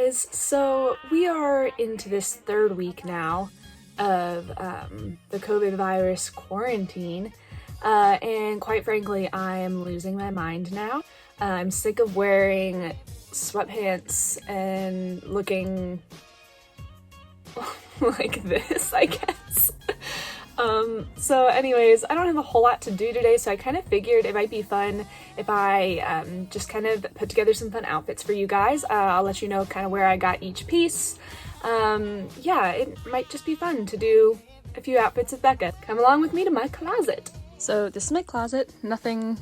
guys, so we are into this third week now of the COVID virus quarantine, and quite frankly, I am losing my mind now. I'm sick of wearing sweatpants and looking like this, I guess. So anyways, I don't have a whole lot to do today, so I kind of figured it might be fun if I just kind of put together some fun outfits for you guys. I'll let you know kind of where I got each piece. Yeah, it might just be fun to do a few outfits with Becca. Come along with me to my closet. So this is my closet. Nothing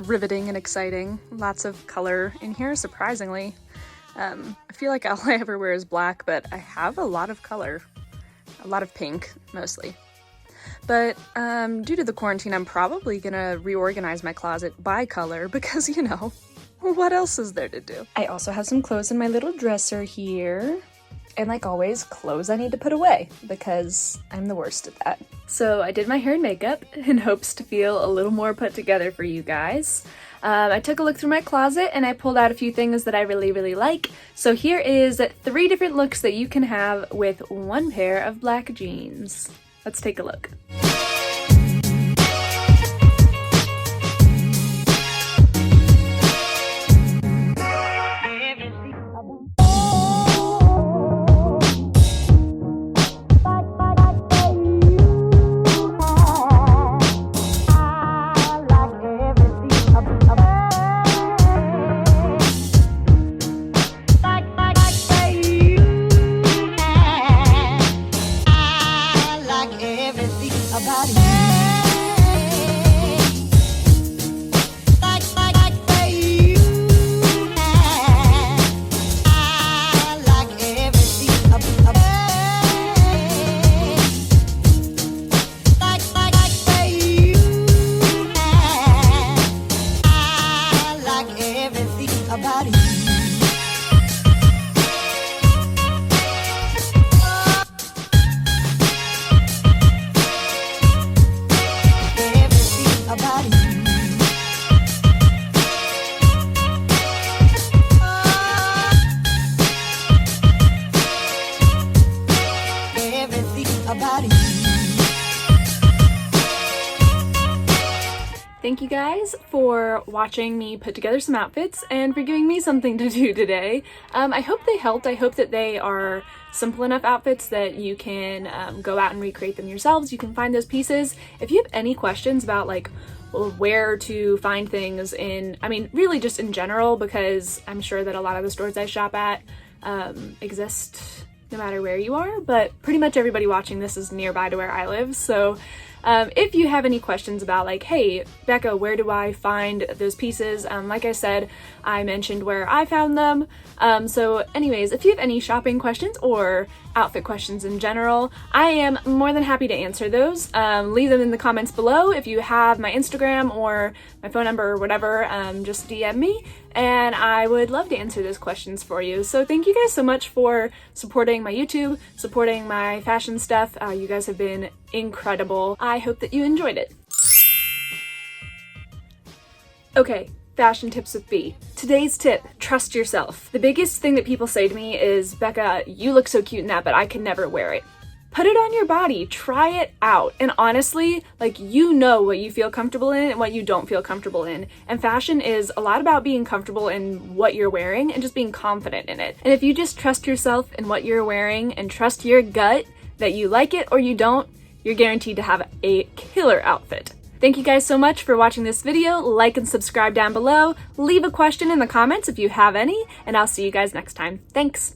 riveting and exciting. Lots of color in here, surprisingly. I feel like all I ever wear is black, but I have a lot of color. A lot of pink, mostly. But due to the quarantine, I'm probably gonna reorganize my closet by color because, you know, what else is there to do? I also have some clothes in my little dresser here. And like always, clothes I need to put away because I'm the worst at that. So I did my hair and makeup in hopes to feel a little more put together for you guys. I took a look through my closet and I pulled out a few things that I really like. So here is 3 different looks that you can have with one pair of black jeans. Let's take a look. Thank you guys for watching me put together some outfits and for giving me something to do today. I hope they helped. I hope that they are simple enough outfits that you can go out and recreate them yourselves. You can find those pieces. If you have any questions about like where to find things in, I mean, really just in general, because I'm sure that a lot of the stores I shop at exist no matter where you are, but pretty much everybody watching this is nearby to where I live. So if you have any questions about like, hey, Becca, where do I find those pieces? Like I said, I mentioned where I found them. So anyways, if you have any shopping questions or outfit questions in general, I am more than happy to answer those. Leave them in the comments below. If you have my Instagram or my phone number or whatever, just DM me and I would love to answer those questions for you. So thank you guys so much for supporting my YouTube, supporting my fashion stuff. You guys have been incredible. I hope that you enjoyed it. Okay, fashion tips with B. Today's tip, trust yourself. The biggest thing that people say to me is, Becca, you look so cute in that, but I could never wear it. Put it on your body, try it out. And honestly, like, you know what you feel comfortable in and what you don't feel comfortable in. And fashion is a lot about being comfortable in what you're wearing and just being confident in it. And if you just trust yourself in what you're wearing and trust your gut that you like it or you don't, you're guaranteed to have a killer outfit. Thank you guys so much for watching this video. Like and subscribe down below. Leave a question in the comments if you have any, and I'll see you guys next time. Thanks.